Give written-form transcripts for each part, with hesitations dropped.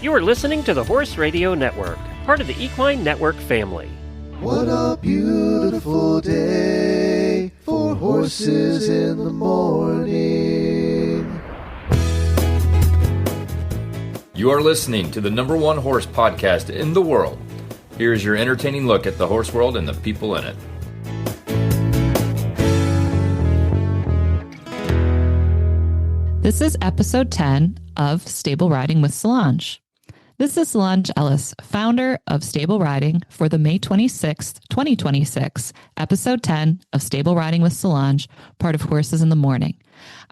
You are listening to the Horse Radio Network, part of the Equine Network family. What a beautiful day for horses in the morning. You are listening to the #1 horse podcast in the world. Here's your entertaining look at the horse world and the people in it. This is episode 10 of Stable Riding with Solange. This is Solange Ellis, founder of Stable Riding, for the May 26th, 2026, episode 10 of Stable Riding with Solange, part of Horses in the Morning.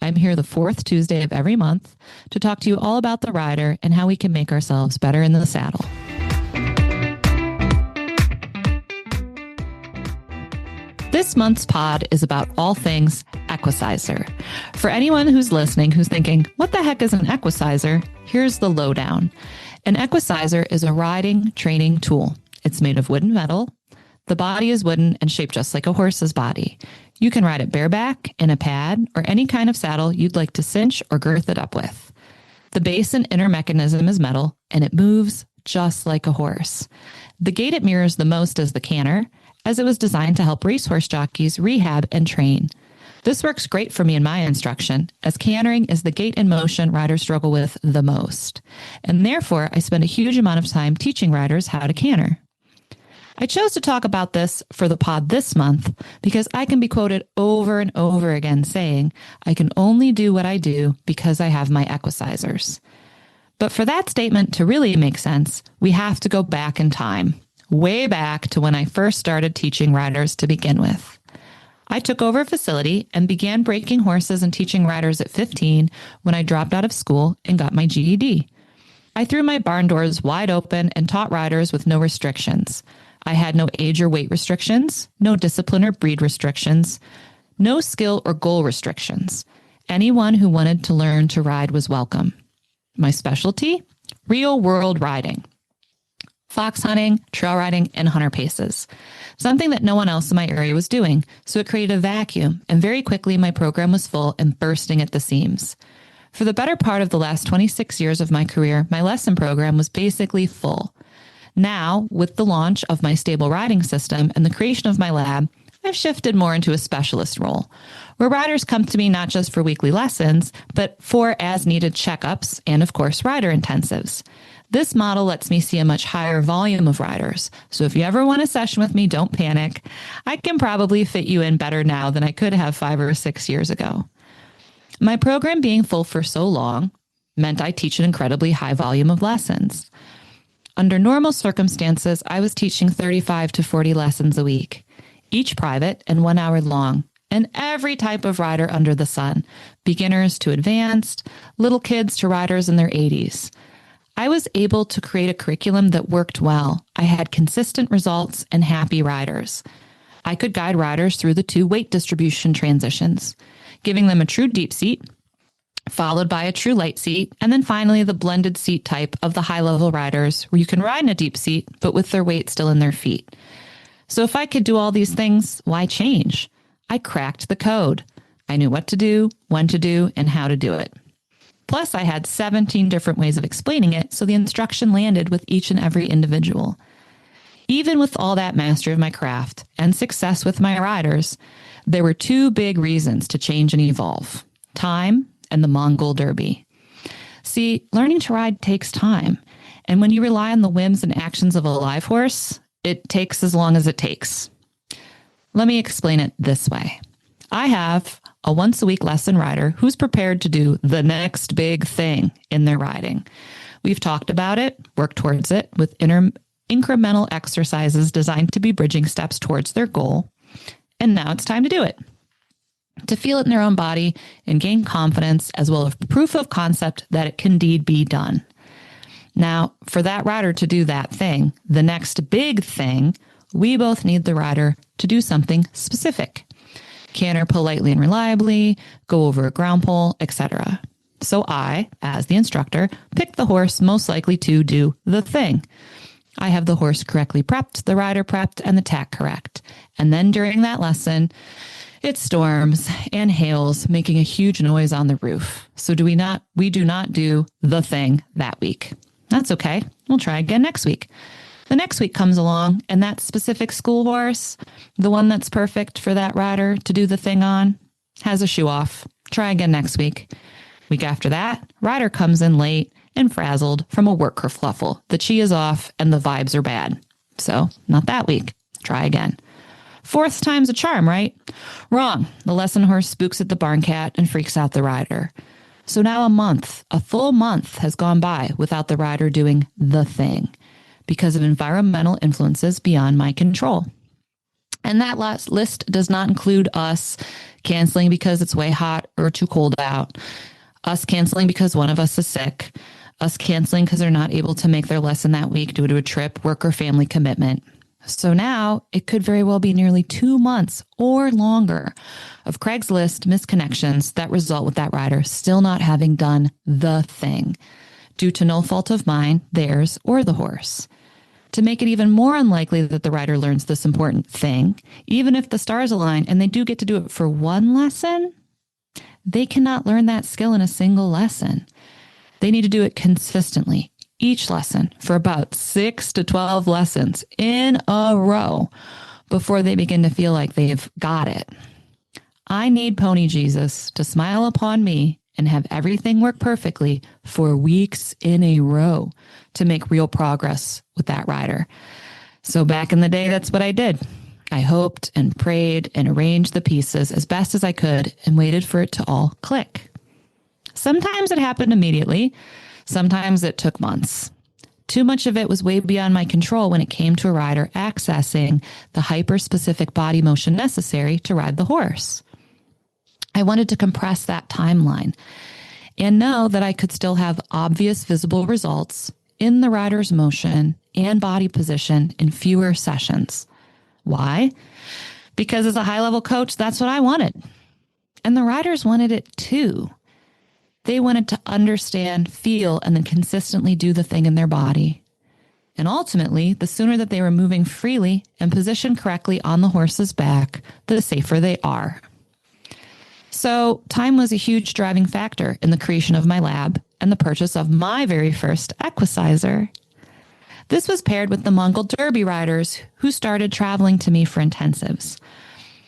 I'm here the fourth Tuesday of every month to talk to you all about the rider and how we can make ourselves better in the saddle. This month's pod is about all things Equicizer. For anyone who's listening who's thinking, what the heck is an Equicizer? Here's the lowdown. An Equicizer is a riding training tool. It's made of wood and metal. The body is wooden and shaped just like a horse's body. You can ride it bareback, in a pad, or any kind of saddle you'd like to cinch or girth it up with. The base and inner mechanism is metal, and it moves just like a horse. The gait it mirrors the most is the canter, as it was designed to help racehorse jockeys rehab and train. This works great for me in my instruction, as cantering is the gait and motion riders struggle with the most. And therefore, I spend a huge amount of time teaching riders how to canter. I chose to talk about this for the pod this month because I can be quoted over and over again saying, I can only do what I do because I have my Equicizers. But for that statement to really make sense, we have to go back in time, way back to when I first started teaching riders to begin with. I took over a facility and began breaking horses and teaching riders at 15 when I dropped out of school and got my GED. I threw my barn doors wide open and taught riders with no restrictions. I had no age or weight restrictions, no discipline or breed restrictions, no skill or goal restrictions. Anyone who wanted to learn to ride was welcome. My specialty? Real world riding. Fox hunting, trail riding, and hunter paces. Something that no one else in my area was doing, so it created a vacuum, and very quickly my program was full and bursting at the seams. For the better part of the last 26 years of my career, my lesson program was basically full. Now, with the launch of my stable riding system and the creation of my lab, I've shifted more into a specialist role, where riders come to me not just for weekly lessons, but for as-needed checkups and, of course, rider intensives. This model lets me see a much higher volume of riders, so if you ever want a session with me, don't panic. I can probably fit you in better now than I could have 5 or 6 years ago. My program being full for so long meant I teach an incredibly high volume of lessons. Under normal circumstances, I was teaching 35 to 40 lessons a week, each private and 1 hour long, and every type of rider under the sun, beginners to advanced, little kids to riders in their 80s. I was able to create a curriculum that worked well. I had consistent results and happy riders. I could guide riders through the 2 weight distribution transitions, giving them a true deep seat, followed by a true light seat, and then finally the blended seat type of the high-level riders where you can ride in a deep seat, but with their weight still in their feet. So if I could do all these things, why change? I cracked the code. I knew what to do, when to do, and how to do it. Plus, I had 17 different ways of explaining it, so the instruction landed with each and every individual. Even with all that mastery of my craft and success with my riders, there were 2 big reasons to change and evolve: time and the Mongol Derby. See, learning to ride takes time, and when you rely on the whims and actions of a live horse, it takes as long as it takes. Let me explain it this way. I have a once-a-week lesson rider who's prepared to do the next big thing in their riding. We've talked about it, worked towards it with incremental exercises designed to be bridging steps towards their goal, and now it's time to do it. To feel it in their own body and gain confidence as well as proof of concept that it can indeed be done. Now, for that rider to do that thing, the next big thing, we both need the rider to do something specific. Canter politely and reliably, go over a ground pole, etc. So I, as the instructor, pick the horse most likely to do the thing. I have the horse correctly prepped, the rider prepped, and the tack correct. And then during that lesson, it storms and hails, making a huge noise on the roof. So we do not do the thing that week. That's okay. We'll try again next week. The next week comes along, and that specific school horse, the one that's perfect for that rider to do the thing on, has a shoe off. Try again next week. Week after that, rider comes in late and frazzled from a work kerfluffle. The chi is off and the vibes are bad. So not that week. Try again. Fourth time's a charm, right? Wrong. The lesson horse spooks at the barn cat and freaks out the rider. So now a full month has gone by without the rider doing the thing because of environmental influences beyond my control. And that list does not include us canceling because it's way hot or too cold out, us canceling because one of us is sick, us canceling because they're not able to make their lesson that week due to a trip, work, or family commitment. So now it could very well be nearly 2 months or longer of Craigslist misconnections that result with that rider still not having done the thing due to no fault of mine, theirs, or the horse. To make it even more unlikely that the rider learns this important thing, even if the stars align and they do get to do it for one lesson, they cannot learn that skill in a single lesson. They need to do it consistently, each lesson for about 6 to 12 lessons in a row before they begin to feel like they've got it. I need Pony Jesus to smile upon me and have everything work perfectly for weeks in a row to make real progress with that rider. So back in the day, that's what I did. I hoped and prayed and arranged the pieces as best as I could and waited for it to all click. Sometimes it happened immediately. Sometimes it took months. Too much of it was way beyond my control when it came to a rider accessing the hyper-specific body motion necessary to ride the horse. I wanted to compress that timeline and know that I could still have obvious visible results in the rider's motion and body position in fewer sessions. Why? Because as a high-level coach, that's what I wanted. And the riders wanted it too. They wanted to understand, feel, and then consistently do the thing in their body. And ultimately, the sooner that they were moving freely and positioned correctly on the horse's back, the safer they are. So time was a huge driving factor in the creation of my lab and the purchase of my very first Equicizer. This was paired with the Mongol Derby riders who started traveling to me for intensives.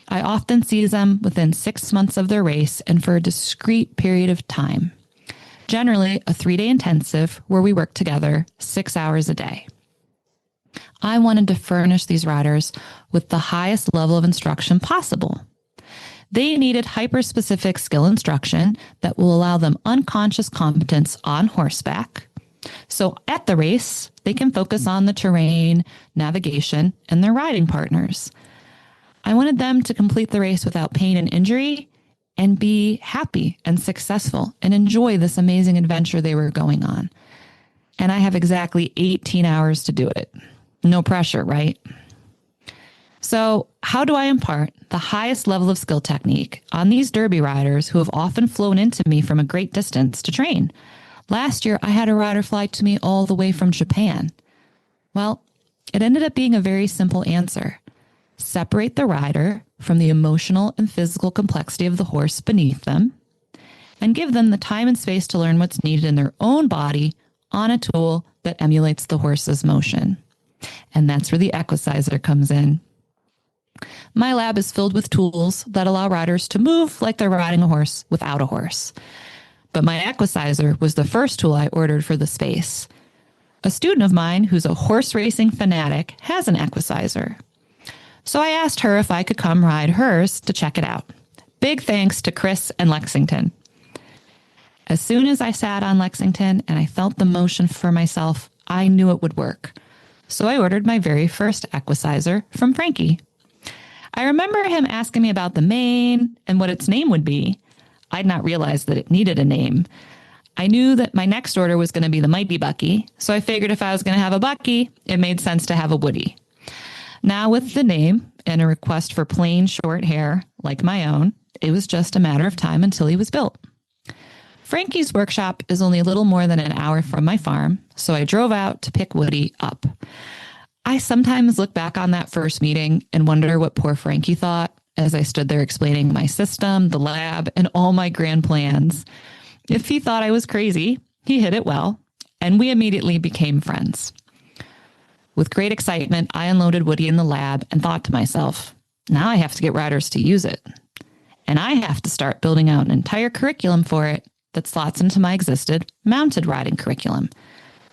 I often see them within 6 months of their race and for a discrete period of time. Generally, a 3-day intensive where we work together 6 hours a day. I wanted to furnish these riders with the highest level of instruction possible. They needed hyper-specific skill instruction that will allow them unconscious competence on horseback. So at the race, they can focus on the terrain, navigation, and their riding partners. I wanted them to complete the race without pain and injury and be happy and successful and enjoy this amazing adventure they were going on. And I have exactly 18 hours to do it. No pressure, right? So how do I impart the highest level of skill technique on these derby riders who have often flown into me from a great distance to train? Last year, I had a rider fly to me all the way from Japan. Well, it ended up being a very simple answer. Separate the rider from the emotional and physical complexity of the horse beneath them and give them the time and space to learn what's needed in their own body on a tool that emulates the horse's motion. And that's where the Equicizer comes in. My lab is filled with tools that allow riders to move like they're riding a horse without a horse. But my Equicizer was the first tool I ordered for the space. A student of mine who's a horse racing fanatic has an Equicizer. So I asked her if I could come ride hers to check it out. Big thanks to Chris and Lexington. As soon as I sat on Lexington and I felt the motion for myself, I knew it would work. So I ordered my very first Equicizer from Frankie. I remember him asking me about the mane and what its name would be. I'd not realized that it needed a name. I knew that my next order was going to be the Mighty Bucky, so I figured if I was going to have a Bucky, it made sense to have a Woody. Now with the name and a request for plain short hair like my own, it was just a matter of time until he was built. Frankie's workshop is only a little more than an hour from my farm, so I drove out to pick Woody up. I sometimes look back on that first meeting and wonder what poor Frankie thought as I stood there explaining my system, the lab, and all my grand plans. If he thought I was crazy, he hid it well. and we immediately became friends. With great excitement, I unloaded Woody in the lab and thought to myself, now I have to get riders to use it. And I have to start building out an entire curriculum for it that slots into my existed mounted riding curriculum.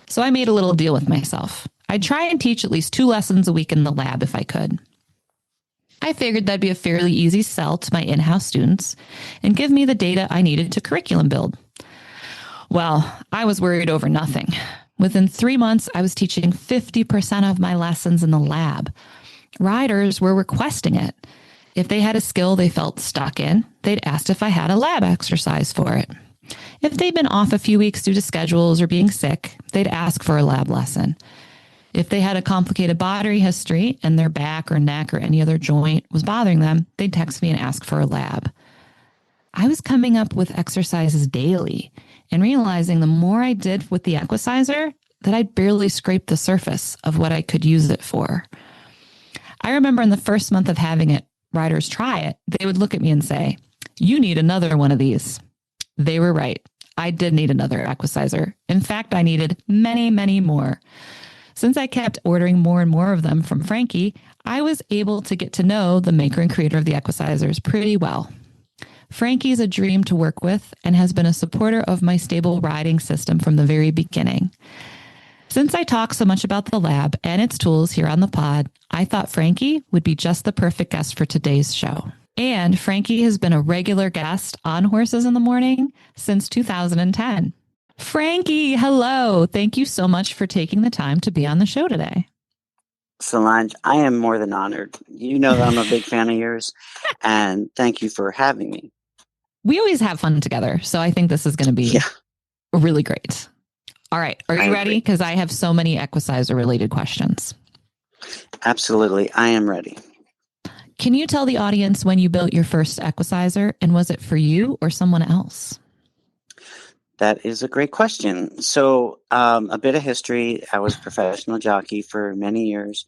So I made a little deal with myself. I'd try and teach at least 2 lessons a week in the lab if I could. I figured that'd be a fairly easy sell to my in-house students and give me the data I needed to curriculum build. Well, I was worried over nothing. Within 3 months, I was teaching 50% of my lessons in the lab. Riders were requesting it. If they had a skill they felt stuck in, they'd asked if I had a lab exercise for it. If they'd been off a few weeks due to schedules or being sick, they'd ask for a lab lesson. If they had a complicated body history and their back or neck or any other joint was bothering them, they'd text me and ask for a lab. I was coming up with exercises daily and realizing the more I did with the Equicizer, that I'd barely scraped the surface of what I could use it for. I remember in the first month of having it, riders try it, they would look at me and say, "You need another one of these." They were right. I did need another Equicizer. In fact, I needed many, many more. Since I kept ordering more and more of them from Frankie, I was able to get to know the maker and creator of the Equicizers pretty well. Frankie's a dream to work with and has been a supporter of my stable riding system from the very beginning. Since I talk so much about the lab and its tools here on the pod, I thought Frankie would be just the perfect guest for today's show. And Frankie has been a regular guest on Horses in the Morning since 2010. Frankie, hello. Thank you so much for taking the time to be on the show today. Solange, I am more than honored. You know that I'm a big fan of yours, and thank you for having me. We always have fun together, so I think this is going to be really great. All right. Are you ready? Because I have so many Equicizer-related questions. Absolutely. I am ready. Can you tell the audience when you built your first Equicizer, and was it for you or someone else? That is a great question. So a bit of history. I was a professional jockey for many years,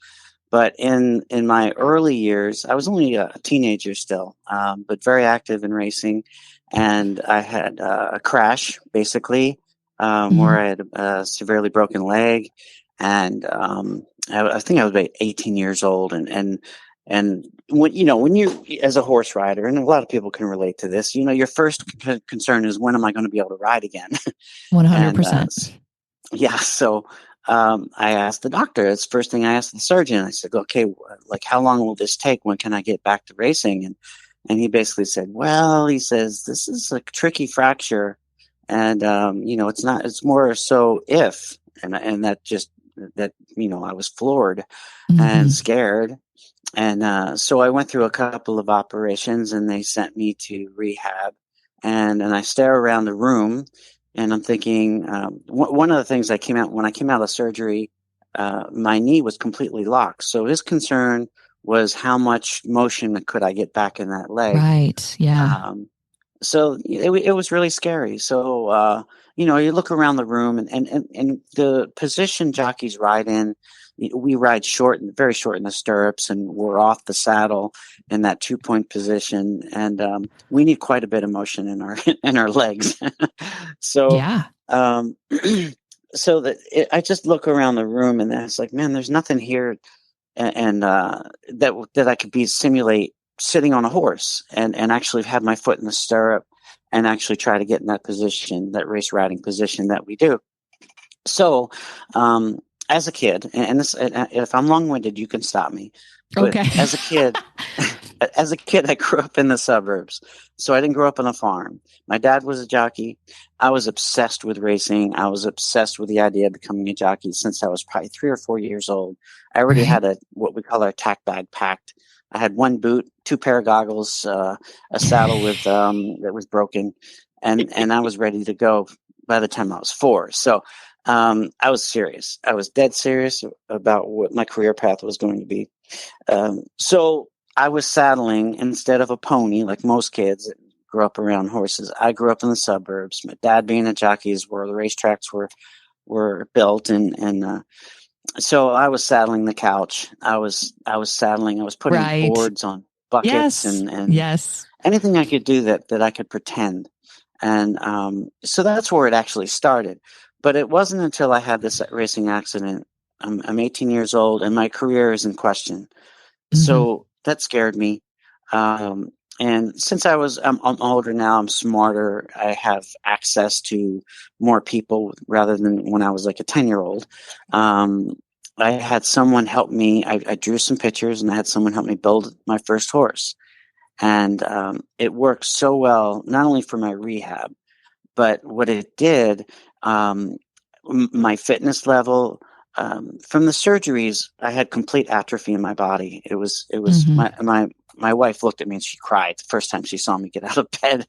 but in my early years, I was only a teenager still, but very active in racing. And I had a crash, basically, where I had a severely broken leg. And I think I was about 18 years old. And when you, as a horse rider, and a lot of people can relate to this, your first concern is, when am I going to be able to ride again? 100%. Yeah. So I asked the doctor. It's the first thing I asked the surgeon. I said, okay, like, how long will this take? When can I get back to racing? And he basically said, well, he says, this is a tricky fracture. And, it's more so if, and that I was floored and scared. And so I went through a couple of operations, and they sent me to rehab. And I stare around the room, and I'm thinking, one of the things when I came out of surgery, my knee was completely locked. So his concern was, how much motion could I get back in that leg? Right. Yeah. So it was really scary. So, you look around the room, and the position jockeys ride in, we ride very short in the stirrups, and we're off the saddle in that 2-point position. And we need quite a bit of motion in our legs. So, I just look around the room, and it's like, man, there's nothing here, and that I could simulate sitting on a horse and actually have my foot in the stirrup and actually try to get in that position, that race riding position that we do. So, as a kid, and if I'm long-winded, you can stop me. But okay. As a kid, I grew up in the suburbs, so I didn't grow up on a farm. My dad was a jockey. I was obsessed with racing. I was obsessed with the idea of becoming a jockey since I was probably 3 or 4 years old. I already had what we call our tack bag packed. I had 1 boot, 2 pair of goggles, a saddle with that was broken, and I was ready to go by the time I was 4. So I was serious. I was dead serious about what my career path was going to be. So I was saddling instead of a pony, like most kids that grew up around horses. I grew up in the suburbs. My dad being a jockey is where the racetracks were built, and so I was saddling the couch. I was saddling. I was putting boards on buckets and anything I could do that I could pretend. And so that's where it actually started. But it wasn't until I had this racing accident. I'm 18 years old, and my career is in question. So that scared me. And since I'm older now, I'm smarter. I have access to more people rather than when I was like a 10-year-old. I had someone help me. I drew some pictures, and I had someone help me build my first horse. And it worked so well, not only for my rehab, but what it did, my fitness level. From the surgeries, I had complete atrophy in my body. It was my wife looked at me and she cried the first time she saw me get out of bed.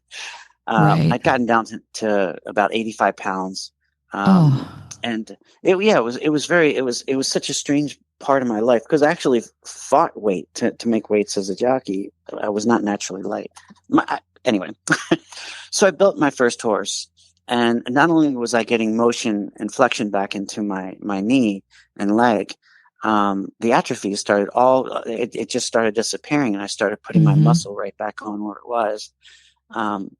I'd gotten down to about 85 pounds. And it was such a strange part of my life because I actually fought weight to make weights as a jockey. I was not naturally light. Anyway, so I built my first horse. And not only was I getting motion and flexion back into my knee and leg, the atrophy started it just started disappearing, and I started putting my muscle right back on where it was. And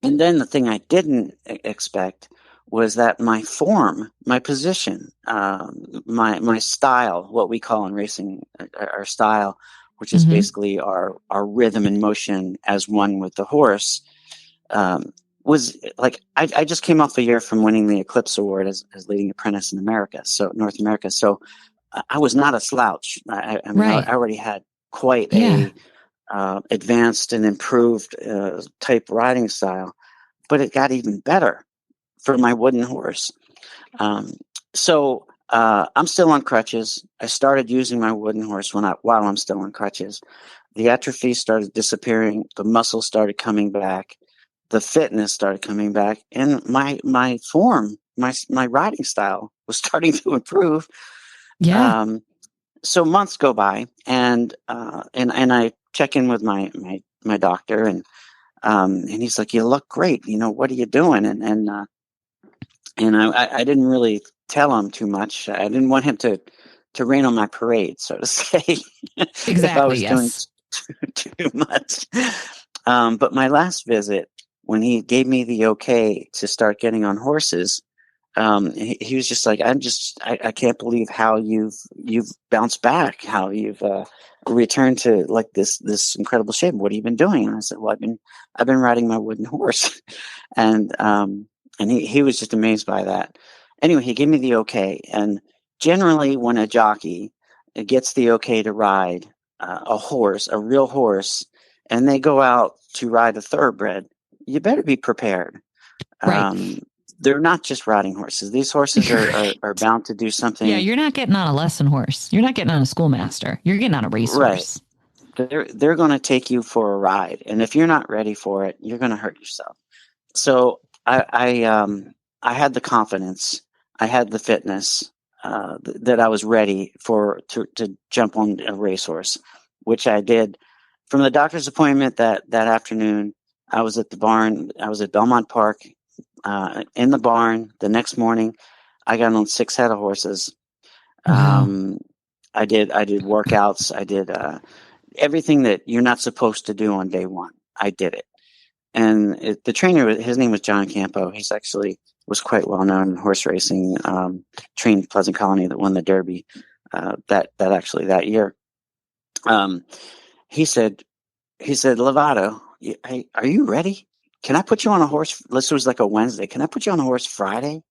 then the thing I didn't expect was that my form, my position, my style, what we call in racing our style, which is basically our rhythm and motion as one with the horse, was like I just came off a year from winning the Eclipse Award as leading apprentice in America, so North America. So I was not a slouch. I already had quite a advanced and improved type riding style, but it got even better for my wooden horse. So I'm still on crutches. I started using my wooden horse while I'm still on crutches. The atrophy started disappearing. The muscle started coming back. The fitness started coming back, and my form, my riding style was starting to improve. Yeah. So months go by, and I check in with my doctor, and he's like, "You look great. What are you doing?" And I didn't really tell him too much. I didn't want him to rain on my parade, so to say. Exactly. If I was yes. doing too much. But my last visit, when he gave me the okay to start getting on horses, he was just like, I can't believe how you've bounced back, how you've returned to like this incredible shape. What have you been doing? And I said, well, I've been riding my wooden horse, and he was just amazed by that. Anyway, he gave me the okay, and generally when a jockey gets the okay to ride a horse, a real horse, and they go out to ride a thoroughbred, you better be prepared. Right. They're not just riding horses. These horses are bound to do something. Yeah, you're not getting on a lesson horse. You're not getting on a schoolmaster. You're getting on a racehorse. They're going to take you for a ride, and if you're not ready for it, you're going to hurt yourself. So I had the confidence, I had the fitness that I was ready to jump on a racehorse, which I did. From the doctor's appointment that afternoon, I was at the barn. I was at Belmont Park in the barn. The next morning, I got on 6 head of horses. Wow. I did workouts. I did everything that you're not supposed to do on day one. I did it. And the trainer, his name was John Campo. He's actually was quite well known in horse racing. Trained Pleasant Colony that won the Derby that year. He said, Lovato, are you ready? Can I put you on a horse? This was like a Wednesday. Can I put you on a horse Friday?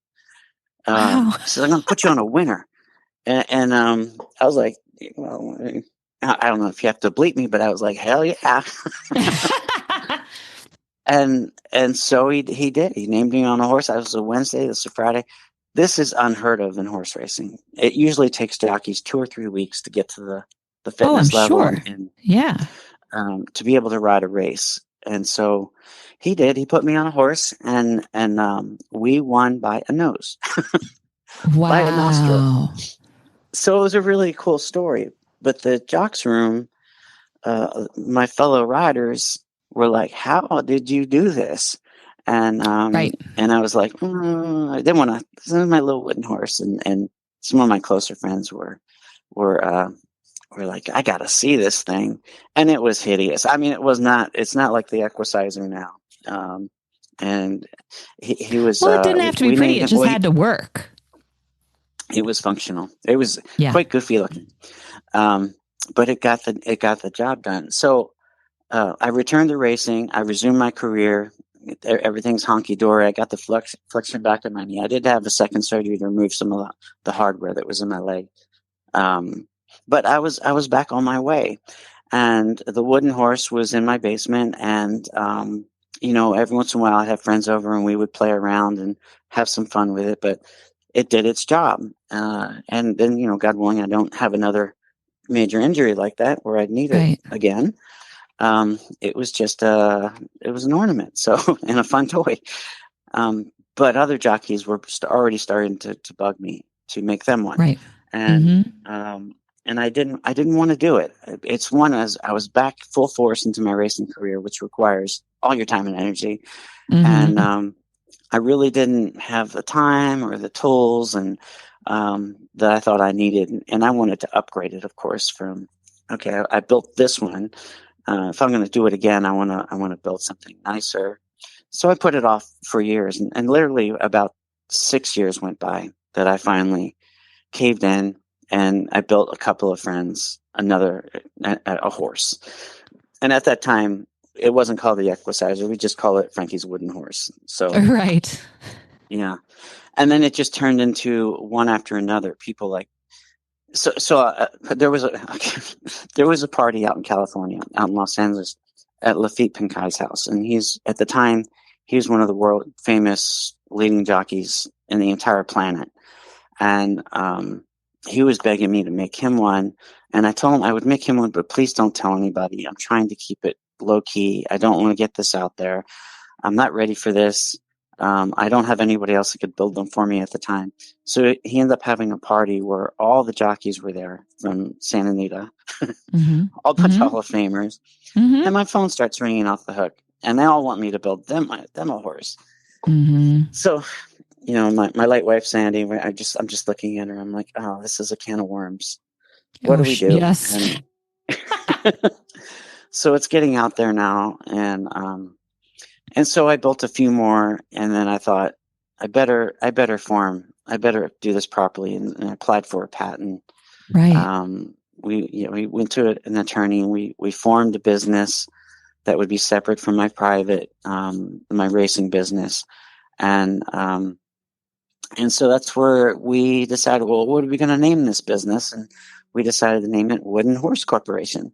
Wow. He said, I'm going to put you on a winner. And I was like, well, I don't know if you have to bleep me, but I was like, hell yeah. And so he did. He named me on a horse. That was a Wednesday. This was a Friday. This is unheard of in horse racing. It usually takes jockeys 2 or 3 weeks to get to the fitness level. Sure. And to be able to ride a race. And so he did. He put me on a horse, and we won by a nose. Wow. By a nostril. So it was a really cool story. But the jocks room, my fellow riders were like, how did you do this? And and I was like, I didn't want to. This is my little wooden horse, and some of my closer friends were like, I gotta see this thing, and it was hideous. I mean, it's not like the Equicizer now. and he was. Well, it didn't have to be pretty. It just had to work. It was functional. It was Yeah. quite goofy looking, but it got the job done. So I returned to racing. I resumed my career. Everything's honky dory. I got the flexion back in my knee. I did have a second surgery to remove some of the hardware that was in my leg, but I was back on my way. And the wooden horse was in my basement, and every once in a while I'd have friends over and we would play around and have some fun with it. But it did its job, and then God willing, I don't have another major injury like that where I'd need it again. It was just it was an ornament, so and a fun toy. But other jockeys were already starting to bug me to make them one, right? And and I didn't want to do it. It's one as I was back full force into my racing career, which requires all your time and energy, and I really didn't have the time or the tools and that I thought I needed, and I wanted to upgrade it, of course. From I built this one. If I'm going to do it again, I want to build something nicer. So I put it off for years, and literally about 6 years went by that I finally caved in, and I built a couple of friends a horse. And at that time, it wasn't called the Equicizer. We just call it Frankie's wooden horse. So right, yeah. And then it just turned into one after another. People like. So there was a party out in California, out in Los Angeles, at Lafitte Pincay's house, and at the time he was one of the world famous leading jockeys in the entire planet, and he was begging me to make him one, and I told him I would make him one, but please don't tell anybody. I'm trying to keep it low key. I don't want to get this out there. I'm not ready for this. I don't have anybody else that could build them for me at the time. So he ended up having a party where all the jockeys were there from Santa Anita, all bunch of Hall of Famers. And my phone starts ringing off the hook, and they all want me to build them a horse. So, my late wife, Sandy, I'm just looking at her. I'm like, oh, this is a can of worms. What do we do? Yes. So it's getting out there now. And so I built a few more, and then I thought I better do this properly, and I applied for a patent. Right. We went to an attorney, and we formed a business that would be separate from my private, my racing business, and so that's where we decided, well, what are we going to name this business? And we decided to name it Wooden Horse Corporation.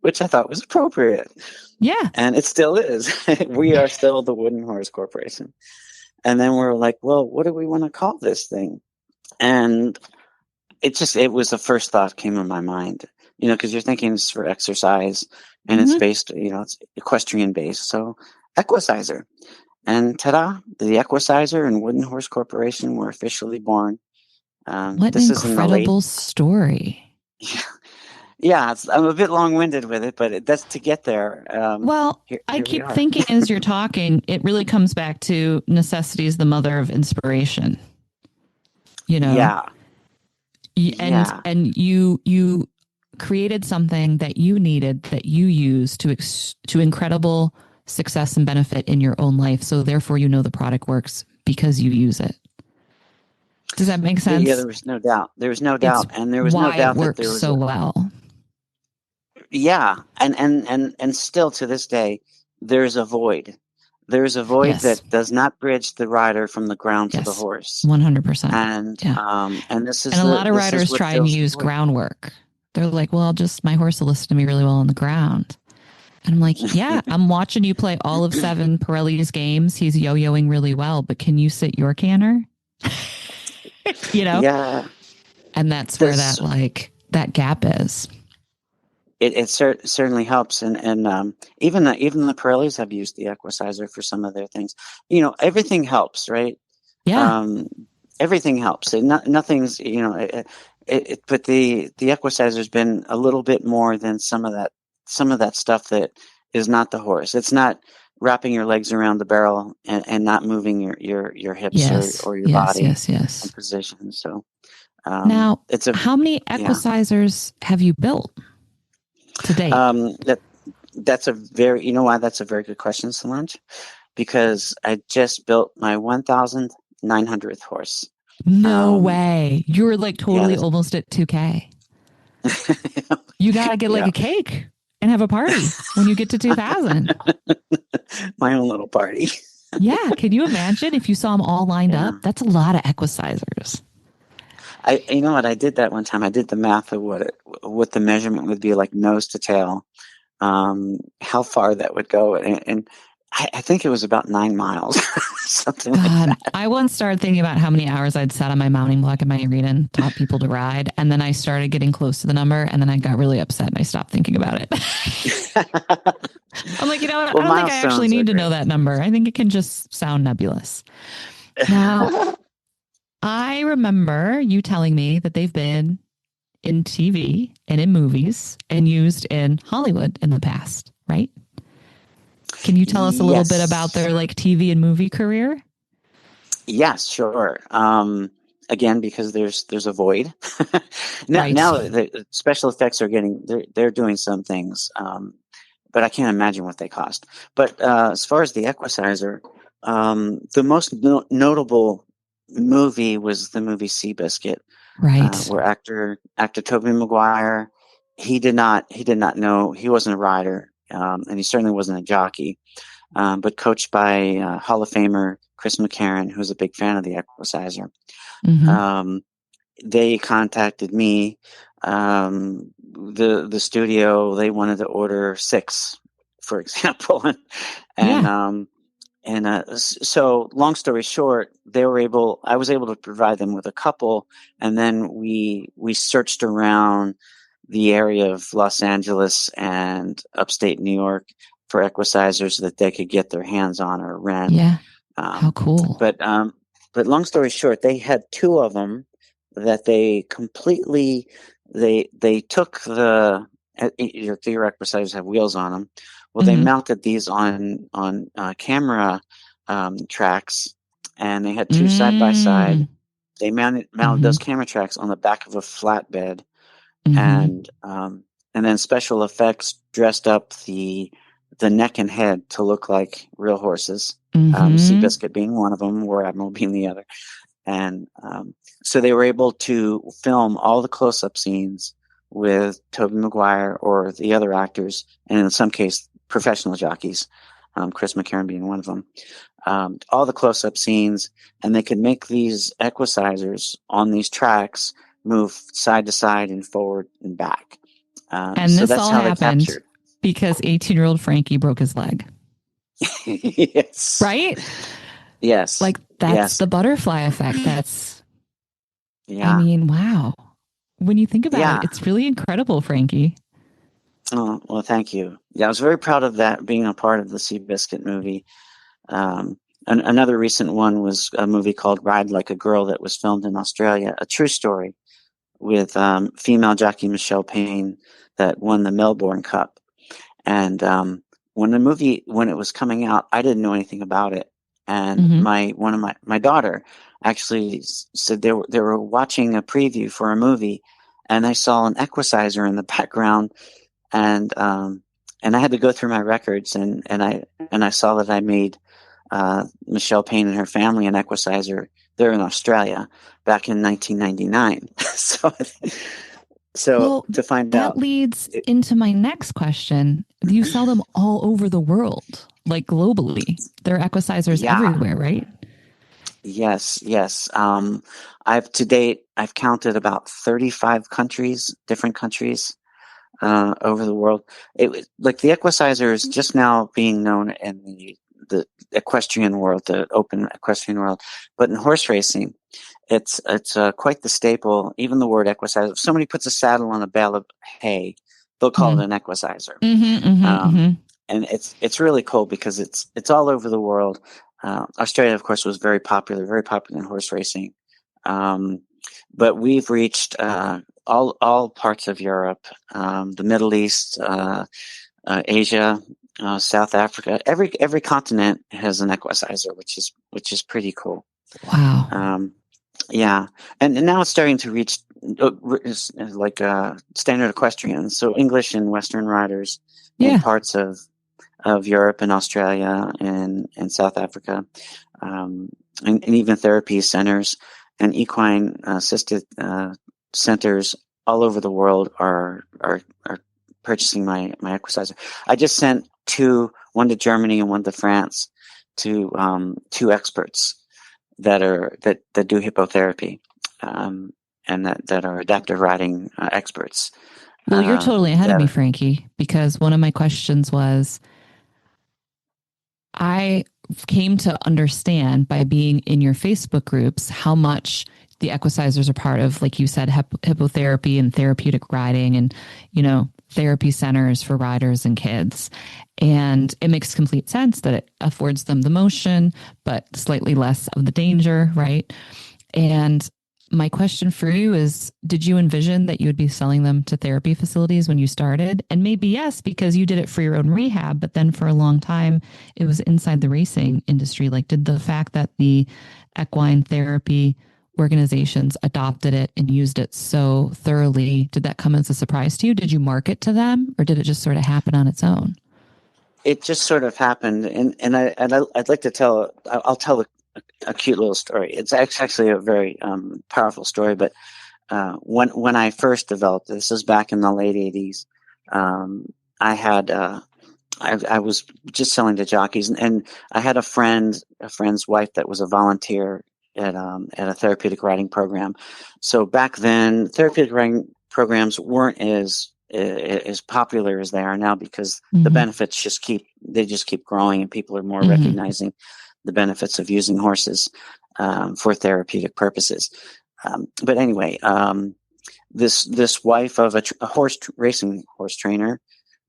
Which I thought was appropriate. Yeah. And it still is. We are still the Wooden Horse Corporation. And then we're like, well, what do we want to call this thing? And it was the first thought came in my mind, because you're thinking it's for exercise and it's based, it's equestrian based. So Equicizer. And ta-da, the Equicizer and Wooden Horse Corporation were officially born. What an incredible story. Yeah, I'm a bit long-winded with it, but that's to get there. I keep thinking as you're talking, it really comes back to necessity is the mother of inspiration. Yeah. And you created something that you needed, that you use to incredible success and benefit in your own life. So therefore, the product works because you use it. Does that make sense? Yeah, there was no doubt. And there was no doubt that there was so well. Yeah, and still to this day, there's a void. There's a void that does not bridge the rider from the ground to the horse. 100%. And this is a lot of riders try and use groundwork. They're like, well, my horse will listen to me really well on the ground. And I'm like, yeah, I'm watching you play all of 7 Pirelli's games. He's yo-yoing really well, but can you sit your canter? Yeah. And that's where that gap is. It certainly helps, and even the Pirellis have used the Equicizer for some of their things. Everything helps, right? Yeah, everything helps. And nothing's but the Equicizer's been a little bit more than some of that stuff that is not the horse. It's not wrapping your legs around the barrel and not moving your hips or your body in position. So now, how many Equicizers have you built to date? You know why that's a very good question, Solange? Because I just built my 1,900th horse. No way. You were like totally yeah, almost at 2K. You got to get like a cake and have a party when you get to 2,000. My own little party. Yeah. Can you imagine if you saw them all lined up? That's a lot of Equicizers. You know what? I did that one time. I did the math of what the measurement would be, like nose to tail, how far that would go. And I think it was about 9 miles, something like that. I once started thinking about how many hours I'd sat on my mounting block in my arena and taught people to ride. And then I started getting close to the number and then I got really upset and I stopped thinking about it. I'm like, you know what? I don't think I actually need to know that number. I think it can just sound nebulous. Now, I remember you telling me that they've been in TV and in movies and used in Hollywood in the past, right? Can you tell us a little bit about their like TV and movie career? Yes, sure. Again, because there's a void. now the special effects are they're doing some things, but I can't imagine what they cost. But as far as the Equicizer, the most notable movie was the movie Seabiscuit, right? Where actor Tobey Maguire, he did not know, he wasn't a rider, and he certainly wasn't a jockey, but coached by Hall of Famer Chris McCarron, who's a big fan of the Equicizer. Mm-hmm. They contacted me. The studio, they wanted to order 6, for example, so long story short, I was able to provide them with a couple, and then we searched around the area of Los Angeles and upstate New York for Equicizers that they could get their hands on or rent. Yeah. How cool. But long story short, they had 2 of them that they completely, they took your Equicizers have wheels on them. Well, they mounted these on camera tracks, and they had 2 side by side. They mounted those camera tracks on the back of a flatbed, and then special effects dressed up the neck and head to look like real horses. Seabiscuit being one of them, War Admiral being the other, and so they were able to film all the close-up scenes with Tobey Maguire or the other actors, and in some case, professional jockeys, Chris McCarron being one of them, all the close-up scenes, and they could make these Equicizers on these tracks move side to side and forward and back. And so this all happened because 18-year-old Frankie broke his leg. Yes. Right? Yes. Like that's the butterfly effect. I mean, wow. When you think about it, it's really incredible, Frankie. Oh, well, thank you. Yeah, I was very proud of that, being a part of the Seabiscuit movie. Another recent one was a movie called Ride Like a Girl that was filmed in Australia, a true story with female jockey Michelle Payne that won the Melbourne Cup. And when it was coming out, I didn't know anything about it. And my daughter actually said they were watching a preview for a movie, and I saw an Equicizer in the background, and I had to go through my records, and I saw that I made Michelle Payne and her family an Equicizer there in Australia back in 1999. So to find out, that leads into my next question. You sell them all over the world, like globally. There are Equicizers everywhere, right? Yes. I've counted about 35 countries, different countries over the world. It was like the Equicizer is just now being known in the equestrian world, the open equestrian world, but in horse racing, it's quite the staple. Even the word Equicizer, if somebody puts a saddle on a bale of hay, they'll call it an Equicizer. And it's really cool because it's all over the world. Australia, of course, was very popular in horse racing. But we've reached all parts of Europe, the Middle East, Asia, South Africa. Every continent has an Equicizer, which is pretty cool. Wow. Yeah, and now it's starting to reach like standard equestrians. So English and Western riders in Yeah. parts of Europe and Australia and South Africa, and even therapy centers and equine assisted centers all over the world are purchasing my Equicizer. I just sent one to Germany and one to France, to two experts that do hippotherapy, and that are adaptive riding experts. Well, you're totally ahead of me, that- Frankie, because one of my questions was, I came to understand by being in your Facebook groups how much the Equicizers are part of, like you said, hippotherapy and therapeutic riding and, therapy centers for riders and kids. And it makes complete sense that it affords them the motion, but slightly less of the danger, right? And my question for you is, did you envision that you would be selling them to therapy facilities when you started? And maybe yes, because you did it for your own rehab, but then for a long time, it was inside the racing industry. Like, did the fact that the equine therapy organizations adopted it and used it so thoroughly, did that come as a surprise to you? Did you market to them, or did it just sort of happen on its own? It just sort of happened, and I'd like to tell. I'll tell a cute little story. It's actually a very powerful story. But when I first developed this is back in the late '80s. I had I was just selling to jockeys, and I had a friend's wife that was a volunteer at a therapeutic riding program. So back then, therapeutic riding programs weren't as popular as they are now, because the benefits just keep growing, and people are more recognizing the benefits of using horses for therapeutic purposes. But anyway, this wife of a racing horse trainer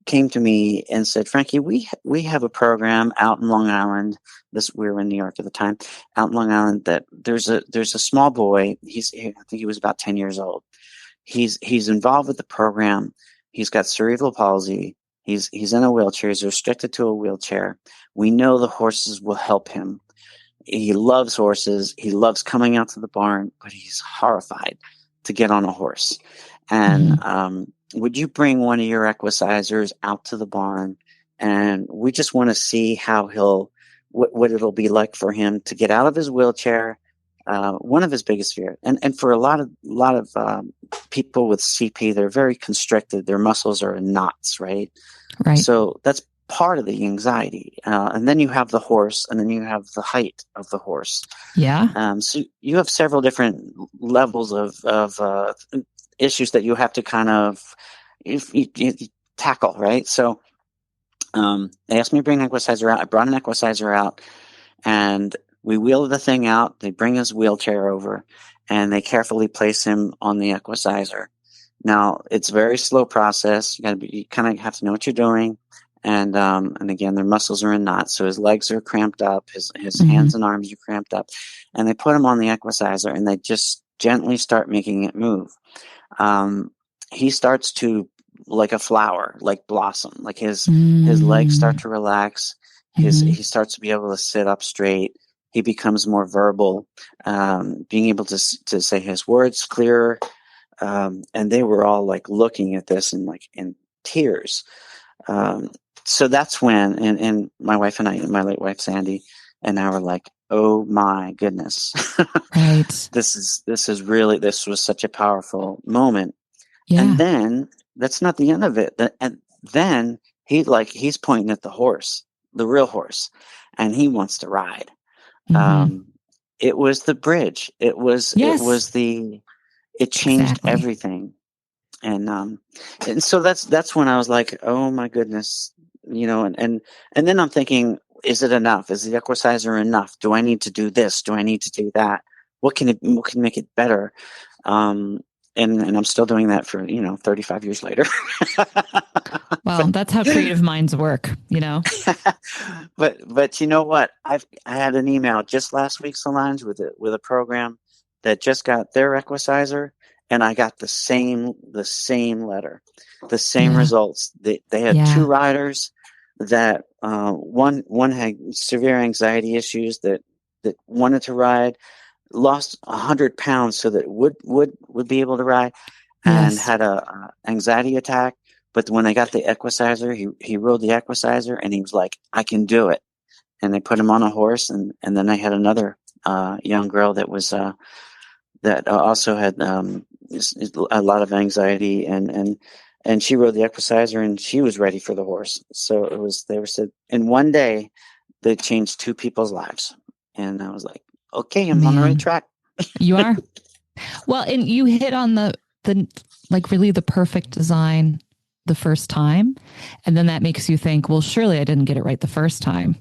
came to me and said, "Frankie, we have a program out in Long Island." We were in New York at the time, out in Long Island. That there's a small boy. I think he was about 10 years old. He's involved with the program. He's got cerebral palsy. He's in a wheelchair. He's restricted to a wheelchair. We know the horses will help him. He loves horses. He loves coming out to the barn, but he's horrified to get on a horse. And would you bring one of your Equicizers out to the barn? And we just want to see how what it'll be like for him to get out of his wheelchair. One of his biggest fears, and for a lot of people with CP, they're very constricted. Their muscles are in knots, right? Right. So that's part of the anxiety. And then you have the horse, and then you have the height of the horse. Yeah. So you have several different levels of issues that you have to kind of you tackle, right? So they asked me to bring an Equicizer out. I brought an Equicizer out, and we wheel the thing out. They bring his wheelchair over, and they carefully place him on the Equicizer. Now, it's a very slow process. You kind of have to know what you're doing. And again, their muscles are in knots, so his legs are cramped up, his hands and arms are cramped up, and they put him on the Equicizer, and they just gently start making it move. He starts to, like a flower, like blossom, like his legs start to relax. He starts to be able to sit up straight. He becomes more verbal, being able to say his words clearer. And they were all like looking at this and like in tears. So that's when, and my wife and I, my late wife Sandy, and I were like, "Oh my goodness, Right. this was such a powerful moment." Yeah. And then that's not the end of it. And then he's pointing at the horse, the real horse, and he wants to ride. It was the bridge. It changed Exactly. everything. And so that's when I was like, "Oh my goodness," and then I'm thinking, is it enough? Is the Equicizer enough? Do I need to do this? Do I need to do that? What can make it better? And I'm still doing that for 35 years later. Well, that's how creative minds work, But you know what? I had an email just last week, Solange, with a program that just got their Equicizer, and I got the same letter, the same results. They had two riders that one had severe anxiety issues that wanted to ride, lost 100 pounds so that would be able to ride, and had a anxiety attack, But when they got the Equicizer, he rode the Equicizer, and he was like, I can do it. And they put him on a horse, and then I had another young girl that was that also had a lot of anxiety, and she rode the Equicizer, and she was ready for the horse. So they were said in one day they changed two people's lives, and I was like, okay, I'm on the right track. You are. Well, and you hit on the like really the perfect design the first time, and then that makes you think, well, surely I didn't get it right the first time.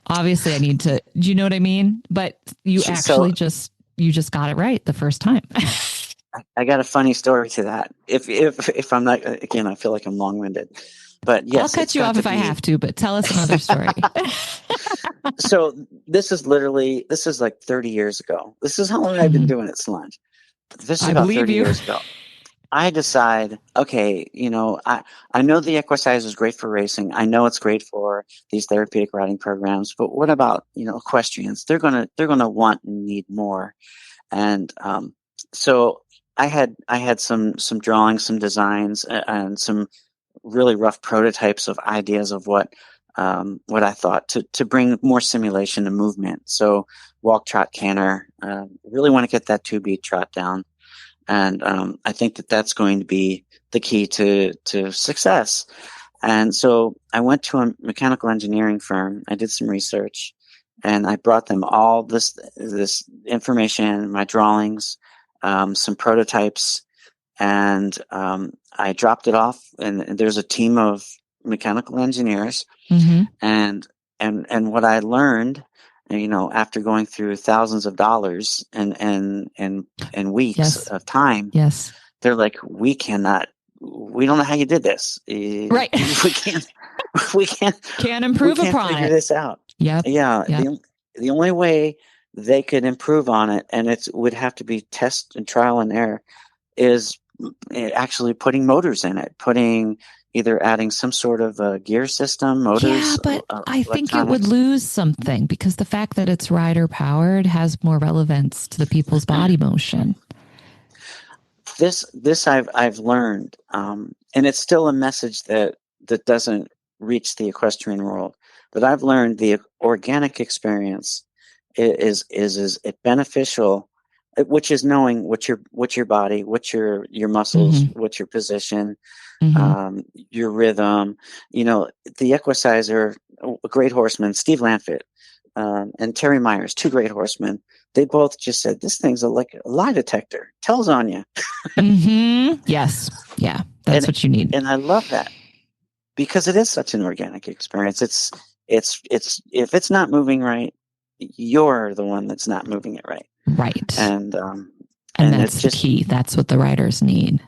Obviously, I need to. Do you know what I mean? But you actually just got it right the first time. I got a funny story to that. If I'm not, again, I feel like I'm long-winded, but yes, I'll cut you off if I have to. But tell us another story. So this is like 30 years ago. This is how long I've been doing it, Solange. This is about 30 years ago. I decide, okay, I know the Equicizer is great for racing. I know it's great for these therapeutic riding programs, but what about, equestrians? They're gonna want and need more. And so I had some drawings, some designs, and some really rough prototypes of ideas of what I thought to bring more simulation to movement. So walk, trot, canter. Really want to get that 2-beat trot down. And I think that's going to be the key to success. And so I went to a mechanical engineering firm. I did some research, and I brought them all this information, my drawings, some prototypes, and I dropped it off. And there's a team of mechanical engineers, and what I learned, after going through thousands of dollars and weeks of time, they're like, we don't know how you did this. Right. We can't improve upon figure it. this out. Yep. Yeah. Yep. The only way they could improve on it, and it would have to be test and trial and error, is actually putting motors in it, either adding some sort of a gear system, motors. Yeah, but I think it would lose something because the fact that it's rider powered has more relevance to the people's body motion. This I've learned, and it's still a message that doesn't reach the equestrian world. But I've learned the organic experience is it beneficial, which is knowing what's your body, what's your muscles, what's your position, your rhythm. The Equicizer, a great horseman, Steve Lanfit, and Terry Myers, two great horsemen. They both just said, this thing's like a lie detector. Tells on you. Yes. Yeah. That's what you need. And I love that because it is such an organic experience. It's if it's not moving right, you're the one that's not moving it right. Right. And that's the key. That's what the riders need.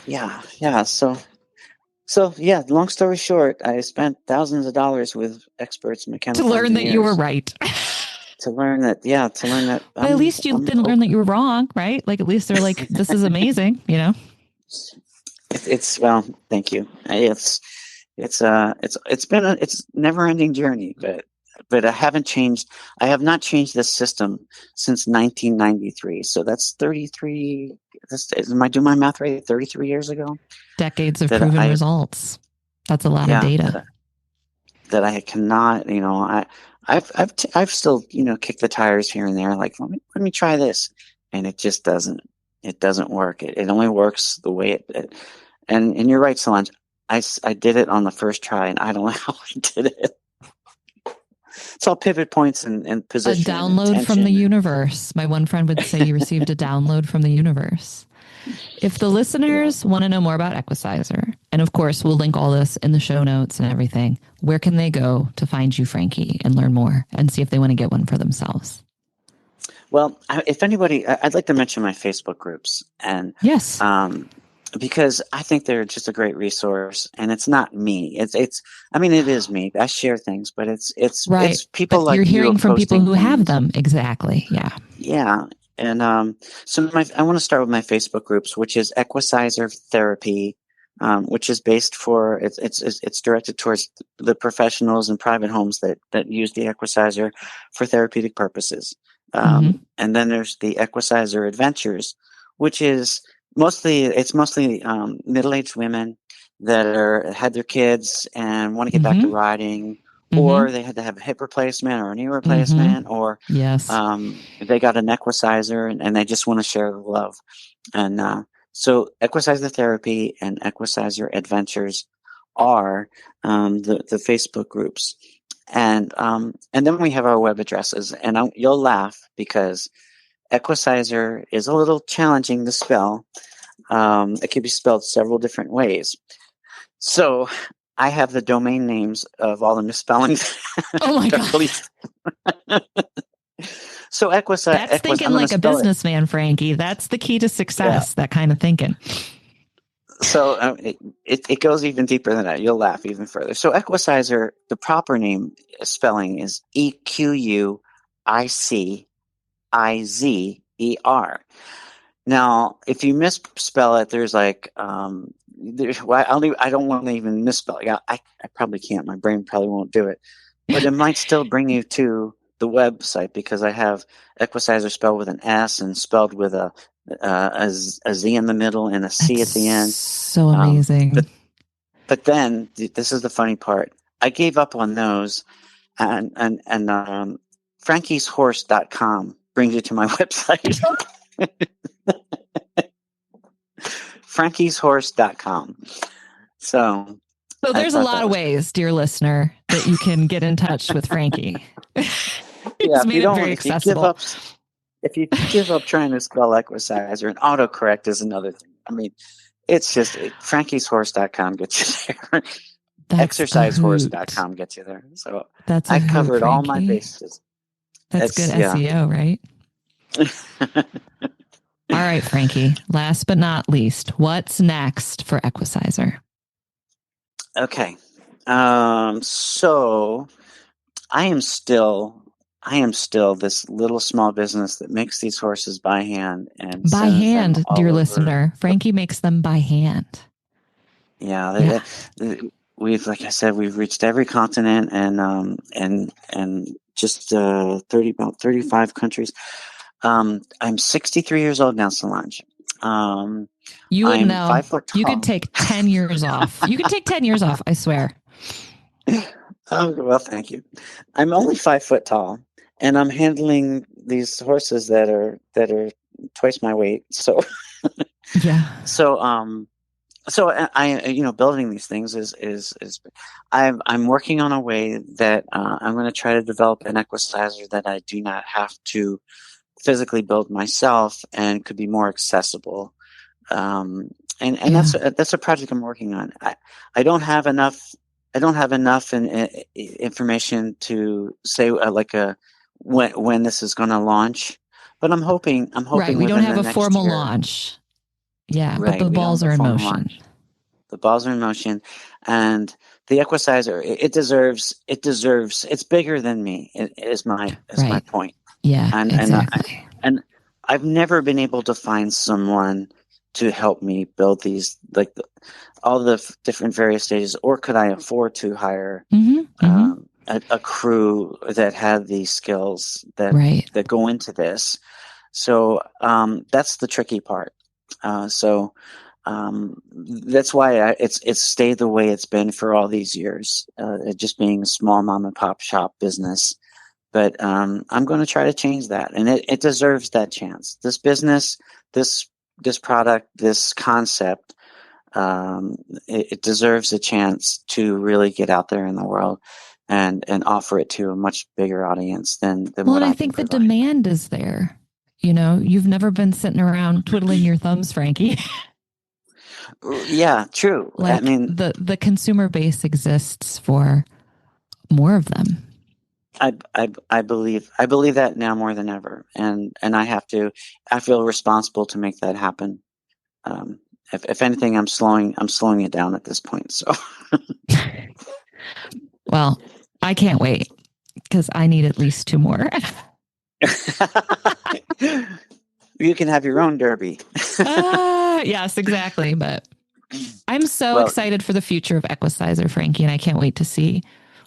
Yeah. Yeah. So yeah, long story short, I spent thousands of dollars with experts, mechanical to learn engineers, that you were right. to learn that. But at least you didn't learn that you were wrong, right? Like, at least they're like, this is amazing, It's well, thank you. It's been a never ending journey, but I have not changed this system since 1993. So that's 33. Am I doing my math right? 33 years ago. Decades of proven results. That's a lot of data. That I cannot, I've still, kicked the tires here and there. Like, let me try this, and it just doesn't. It doesn't work. It only works the way it. And you're right, Solange. I did it on the first try, and I don't know how I did it. It's all pivot points and position. A download from the universe. My one friend would say he received a download from the universe. If the listeners want to know more about Equicizer, and of course, we'll link all this in the show notes and everything, where can they go to find you, Frankie, and learn more and see if they want to get one for themselves? Well, if anybody, I'd like to mention my Facebook groups. And yes. Because I think they're just a great resource, and it's not me. It is me. I share things, but it's right. It's people but like you're hearing from people who things. have them. Exactly. Yeah. Yeah. And so I want to start with my Facebook groups, which is Equicizer Therapy, which is based it's directed towards the professionals and private homes that use the Equicizer for therapeutic purposes. And then there's the Equicizer Adventures, which is It's mostly middle-aged women that had their kids and want to get back to riding, or they had to have a hip replacement or a knee replacement, or Yes. they got an Equicizer and they just want to share the love. And so Equicizer Therapy and Equicizer Adventures are the Facebook groups. And then we have our web addresses. And you'll laugh because Equicizer is a little challenging to spell. It can be spelled several different ways. So I have the domain names of all the misspellings. Oh my God. So Equicizer. That's thinking like a businessman, Frankie. That's the key to success, that kind of thinking. So it goes even deeper than that. You'll laugh even further. So Equicizer, the proper name spelling is Equicizer. Now, if you misspell it, there's like I don't want to even misspell it. I probably can't. My brain probably won't do it. But it might still bring you to the website because I have Equicizer spelled with an S and spelled with a Z in the middle and a C at the end. So amazing. But then this is the funny part. I gave up on those, and frankieshorse.com brings you to my website. frankieshorse.com. So there's a lot of ways, dear listener, that you can get in touch with Frankie. It's made it very accessible. If you give up trying to spell Equicizer, and autocorrect is another thing. I mean, it's just frankieshorse.com gets you there. Exercisehorse.com gets you there. So I covered all my bases. That's good SEO, right? All right, Frankie. Last but not least, what's next for Equicizer? Okay. So I am still this little small business that makes these horses by hand. And by hand, dear listener. Frankie makes them by hand. Yeah. We've, like I said, we've reached every continent and just about 35 countries. I'm 63 years old now, Solange. You would I'm know. 5 foot tall. You could take 10 years off. You could take 10 years off, I swear. Oh, well, thank you. I'm only 5 foot tall, and I'm handling these horses that are twice my weight. So, yeah. So I building these things is I'm working on a way that I'm going to try to develop an Equicizer that I do not have to physically build myself and could be more accessible. And that's a project I'm working on. I don't have enough information to say when this is going to launch, but I'm hoping. Right, we don't have a formal launch. Yeah, right, but the balls are in motion. Launch. The balls are in motion, and the Equicizer it deserves. It's bigger than me. Is my point. Yeah, exactly. And I've never been able to find someone to help me build these, all the different various stages, or could I afford to hire a crew that had these skills that go into this? So that's the tricky part. So that's why it's stayed the way it's been for all these years, just being a small mom and pop shop business. But I'm going to try to change that, and it deserves that chance. This business, this product, this concept, it deserves a chance to really get out there in the world and offer it to a much bigger audience than what I think the demand is there. You've never been sitting around twiddling your thumbs, Frankie. Yeah, true. I mean, the consumer base exists for more of them. I believe that now more than ever, and I feel responsible to make that happen. If anything, I'm slowing it down at this point. So, well, I can't wait because I need at least 2 more. You can have your own derby. Yes, exactly. But I'm so excited for the future of Equicizer, Frankie, and I can't wait to see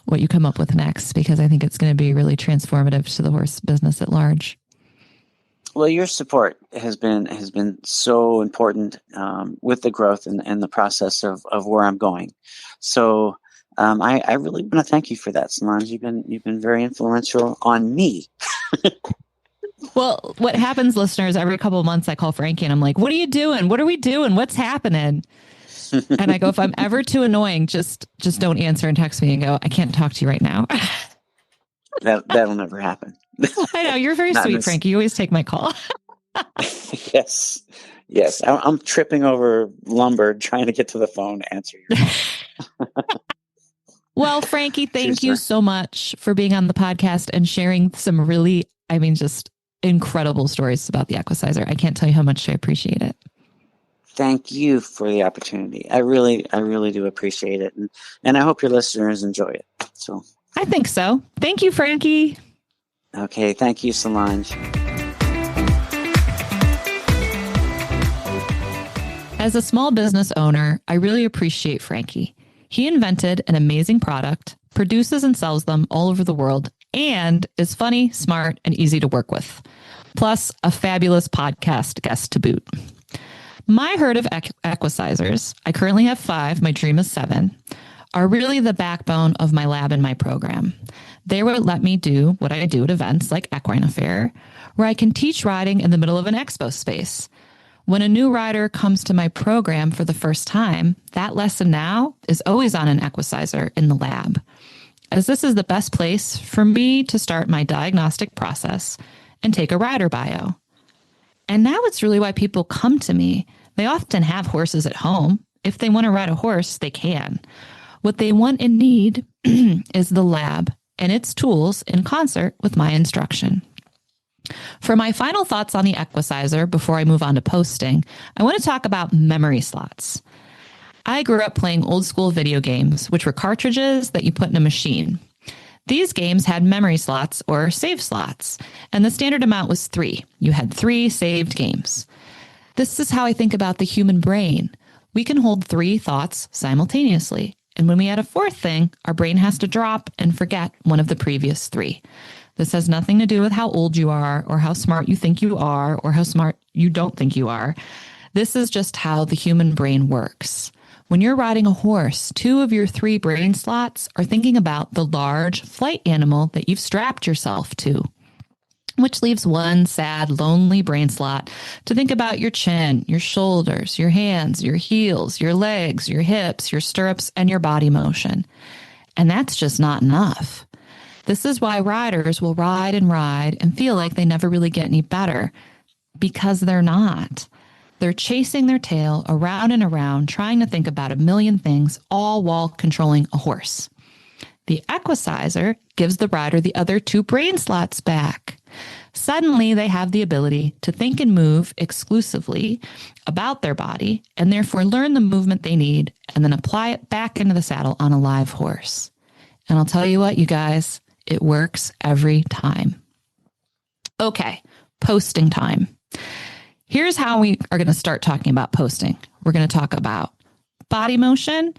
what you come up with next, because I think it's going to be really transformative to the horse business at large. Well, your support has been so important with the growth and the process of where I'm going. So I really want to thank you for that, Solange. You've been very influential on me. Well, what happens, listeners, every couple of months I call Frankie and I'm like, what are you doing? What are we doing? What's happening? And I go, if I'm ever too annoying, just don't answer and text me and go, I can't talk to you right now. That'll never happen. I know. You're very sweet, Frankie. You always take my call. Yes. I'm tripping over lumber trying to get to the phone to answer your call. Well, Frankie, thank you so much for being on the podcast and sharing some really, just incredible stories about the Equicizer. I can't tell you how much I appreciate it. Thank you for the opportunity. I really do appreciate it. And I hope your listeners enjoy it. So I think so. Thank you, Frankie. Okay. Thank you, Solange. As a small business owner, I really appreciate Frankie. He invented an amazing product, produces and sells them all over the world, and is funny, smart, and easy to work with. Plus, a fabulous podcast guest to boot. My herd of Equicizers, I currently have 5, my dream is 7, are really the backbone of my lab and my program. They would let me do what I do at events like Equine Affair, where I can teach riding in the middle of an expo space. When a new rider comes to my program for the first time, that lesson now is always on an Equicizer in the lab, as this is the best place for me to start my diagnostic process and take a rider bio. And now it's really why people come to me. They often have horses at home. If they want to ride a horse, they can. What they want and need is the lab and its tools in concert with my instruction. For my final thoughts on the Equicizer before I move on to posting, I want to talk about memory slots. I grew up playing old school video games, which were cartridges that you put in a machine. These games had memory slots or save slots, and the standard amount was 3. You had 3 saved games. This is how I think about the human brain. We can hold 3 thoughts simultaneously, and when we add a 4th thing, our brain has to drop and forget one of the previous 3. This has nothing to do with how old you are or how smart you think you are or how smart you don't think you are. This is just how the human brain works. When you're riding a horse, 2 of your 3 brain slots are thinking about the large flight animal that you've strapped yourself to, which leaves 1 sad, lonely brain slot to think about your chin, your shoulders, your hands, your heels, your legs, your hips, your stirrups, and your body motion. And that's just not enough. This is why riders will ride and feel like they never really get any better, because they're not. They're chasing their tail around and around, trying to think about a million things, all while controlling a horse. The Equicizer gives the rider the other 2 brain slots back. Suddenly, they have the ability to think and move exclusively about their body, and therefore learn the movement they need, and then apply it back into the saddle on a live horse. And I'll tell you what, you guys, it works every time. Okay, posting time. Here's how we are going to start talking about posting. We're going to talk about body motion.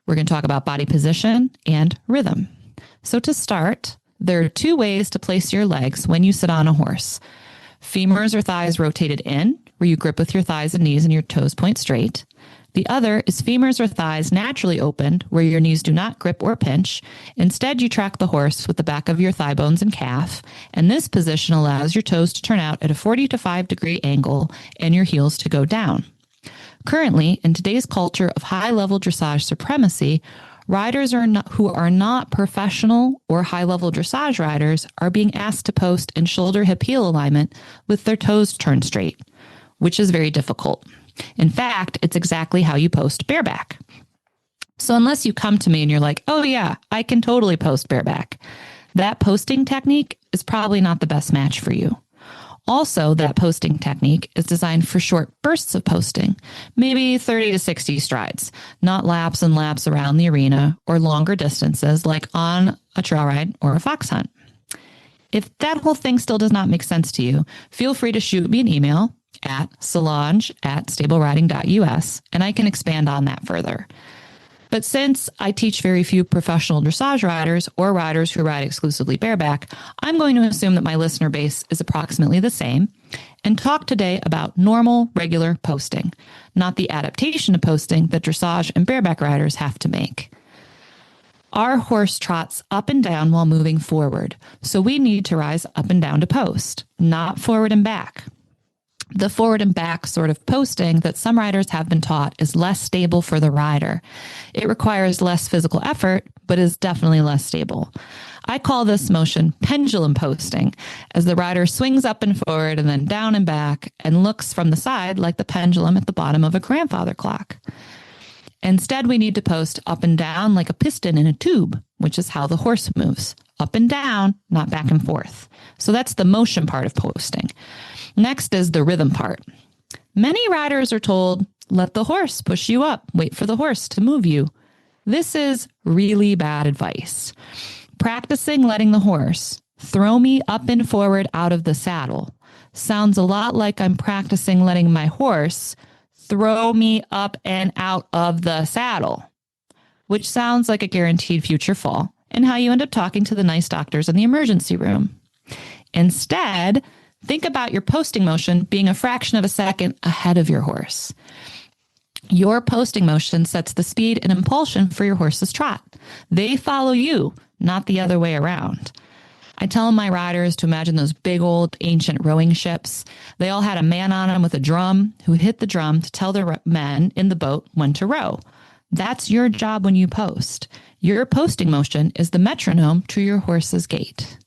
We're going to talk about body position and rhythm. So to start, there are 2 ways to place your legs when you sit on a horse. Femurs or thighs rotated in, where you grip with your thighs and knees and your toes point straight. The other is femurs or thighs naturally opened, where your knees do not grip or pinch. Instead, you track the horse with the back of your thigh bones and calf, and this position allows your toes to turn out at a 45 degree angle and your heels to go down. Currently, in today's culture of high-level dressage supremacy, riders who are not professional or high-level dressage riders are being asked to post in shoulder-hip heel alignment with their toes turned straight, which is very difficult. In fact, it's exactly how you post bareback. So unless you come to me and you're like, oh yeah, I can totally post bareback, that posting technique is probably not the best match for you. Also, that posting technique is designed for short bursts of posting, maybe 30 to 60 strides, not laps and laps around the arena or longer distances like on a trail ride or a fox hunt. If that whole thing still does not make sense to you, feel free to shoot me an email at solange@stableriding.us, and I can expand on that further. But since I teach very few professional dressage riders or riders who ride exclusively bareback, I'm going to assume that my listener base is approximately the same and talk today about normal, regular posting, not the adaptation to posting that dressage and bareback riders have to make. Our horse trots up and down while moving forward, so we need to rise up and down to post, not forward and back. The forward and back sort of posting that some riders have been taught is less stable for the rider. It requires less physical effort, but is definitely less stable. I call this motion pendulum posting, as the rider swings up and forward and then down and back and looks from the side like the pendulum at the bottom of a grandfather clock. Instead, we need to post up and down like a piston in a tube, which is how the horse moves. Up and down, not back and forth. So that's the motion part of posting. Next is the rhythm part. Many riders are told, let the horse push you up, wait for the horse to move you. This is really bad advice. Practicing letting the horse throw me up and forward out of the saddle sounds a lot like I'm practicing letting my horse throw me up and out of the saddle, which sounds like a guaranteed future fall and how you end up talking to the nice doctors in the emergency room. Instead, think about your posting motion being a fraction of a second ahead of your horse. Your posting motion sets the speed and impulsion for your horse's trot. They follow you, not the other way around. I tell my riders to imagine those big old ancient rowing ships. They all had a man on them with a drum who hit the drum to tell the men in the boat when to row. That's your job when you post. Your posting motion is the metronome to your horse's gait.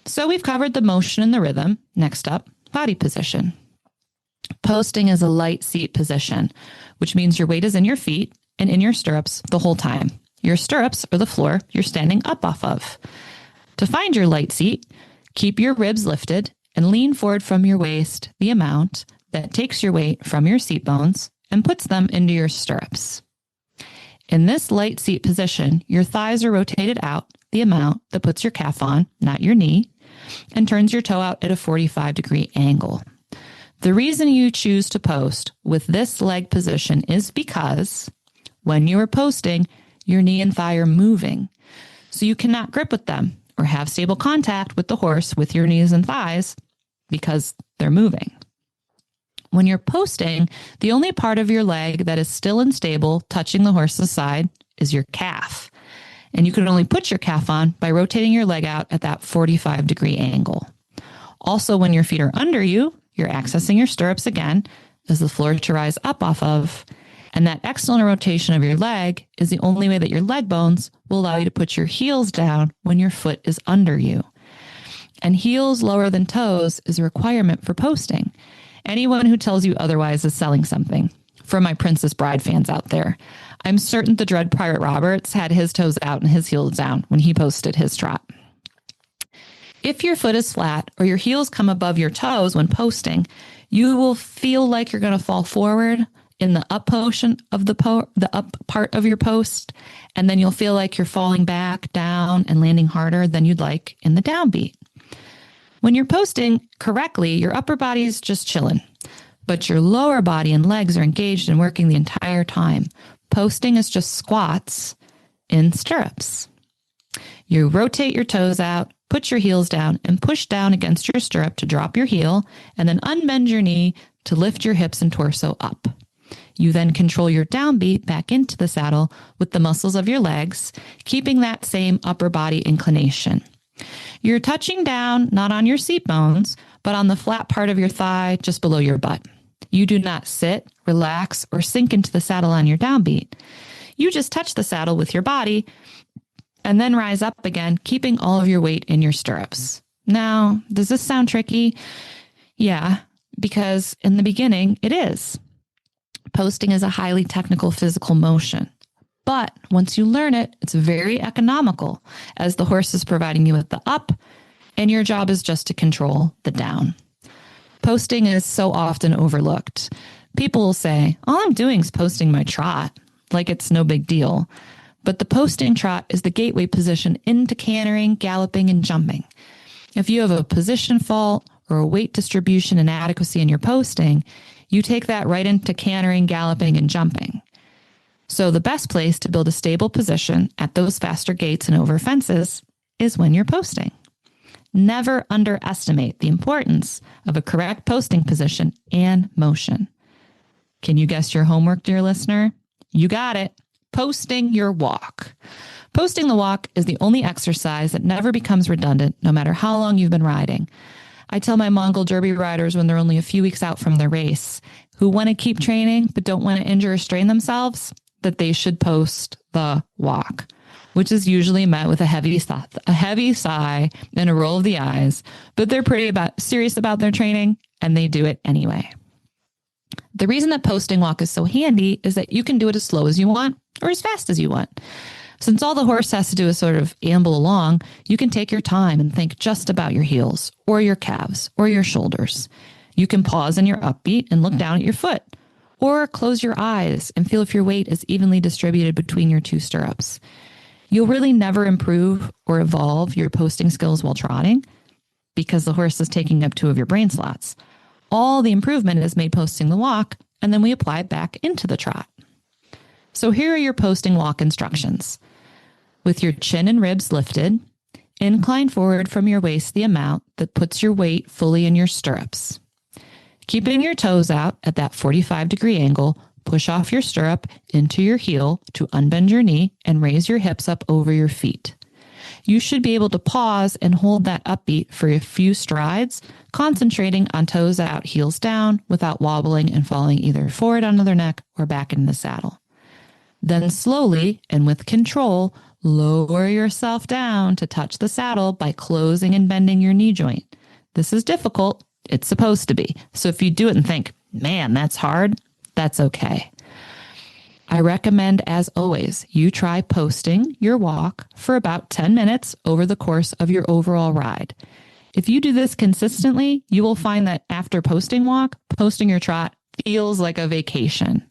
So we've covered the motion and the rhythm. Next up, body position. Posting is a light seat position, which means your weight is in your feet and in your stirrups the whole time. Your stirrups are the floor you're standing up off of. To find your light seat, keep your ribs lifted and lean forward from your waist the amount that takes your weight from your seat bones and puts them into your stirrups. In this light seat position, your thighs are rotated out the amount that puts your calf on, not your knee, and turns your toe out at a 45-degree angle. The reason you choose to post with this leg position is because when you are posting, your knee and thigh are moving, so you cannot grip with them or have stable contact with the horse with your knees and thighs because they're moving. When you're posting, the only part of your leg that is still unstable touching the horse's side is your calf. And you can only put your calf on by rotating your leg out at that 45-degree angle. Also, when your feet are under you, you're accessing your stirrups again as the floor to rise up off of. And that external rotation of your leg is the only way that your leg bones will allow you to put your heels down when your foot is under you. And heels lower than toes is a requirement for posting. Anyone who tells you otherwise is selling something. For my Princess Bride fans out there, I'm certain the Dread Pirate Roberts had his toes out and his heels down when he posted his trot. If your foot is flat or your heels come above your toes when posting, you will feel like you're going to fall forward in the up portion of the up part of your post, and then you'll feel like you're falling back down and landing harder than you'd like in the downbeat. When you're posting correctly, your upper body is just chilling, but your lower body and legs are engaged and working the entire time. Posting is just squats in stirrups. You rotate your toes out, put your heels down, and push down against your stirrup to drop your heel, and then unbend your knee to lift your hips and torso up. You then control your downbeat back into the saddle with the muscles of your legs, keeping that same upper body inclination. You're touching down, not on your seat bones, but on the flat part of your thigh just below your butt. You do not sit, relax, or sink into the saddle on your downbeat. You just touch the saddle with your body and then rise up again, keeping all of your weight in your stirrups. Now, does this sound tricky? Yeah, because in the beginning, it is. Posting is a highly technical physical motion. But once you learn it, it's very economical as the horse is providing you with the up and your job is just to control the down. Posting is so often overlooked. People will say, all I'm doing is posting my trot, like it's no big deal. But the posting trot is the gateway position into cantering, galloping, and jumping. If you have a position fault or a weight distribution inadequacy in your posting, you take that right into cantering, galloping, and jumping. So the best place to build a stable position at those faster gaits and over fences is when you're posting. Never underestimate the importance of a correct posting position and motion. Can you guess your homework, dear listener? You got it. Posting your walk. Posting the walk is the only exercise that never becomes redundant, no matter how long you've been riding. I tell my Mongol Derby riders when they're only a few weeks out from their race, who want to keep training but don't want to injure or strain themselves, that they should post the walk, which is usually met with a heavy sigh and a roll of the eyes, but they're pretty serious about their training and they do it anyway. The reason that posting walk is so handy is that you can do it as slow as you want or as fast as you want. Since all the horse has to do is sort of amble along, you can take your time and think just about your heels or your calves or your shoulders. You can pause in your upbeat and look down at your foot, or close your eyes and feel if your weight is evenly distributed between your two stirrups. You'll really never improve or evolve your posting skills while trotting because the horse is taking up 2 of your brain slots. All the improvement is made posting the walk, and then we apply it back into the trot. So here are your posting walk instructions. With your chin and ribs lifted, incline forward from your waist the amount that puts your weight fully in your stirrups. Keeping your toes out at that 45-degree angle, push off your stirrup into your heel to unbend your knee and raise your hips up over your feet. You should be able to pause and hold that upbeat for a few strides, concentrating on toes out, heels down, without wobbling and falling either forward onto their neck or back into the saddle. Then slowly and with control, lower yourself down to touch the saddle by closing and bending your knee joint. This is difficult. It's supposed to be. So if you do it and think, man, that's hard, that's okay. I recommend, as always, you try posting your walk for about 10 minutes over the course of your overall ride. If you do this consistently, you will find that after posting walk, posting your trot feels like a vacation.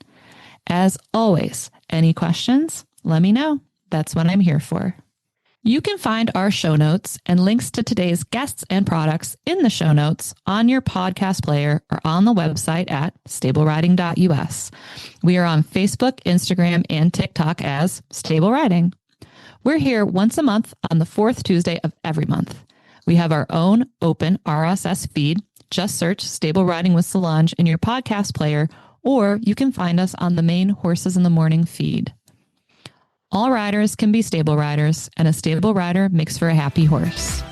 As always, any questions? Let me know. That's what I'm here for. You can find our show notes and links to today's guests and products in the show notes on your podcast player or on the website at stableriding.us. We are on Facebook, Instagram, and TikTok as Stable Riding. We're here once a month on the 4th Tuesday of every month. We have our own open RSS feed. Just search Stable Riding with Solange in your podcast player, or you can find us on the main Horses in the Morning feed. All riders can be stable riders, and a stable rider makes for a happy horse.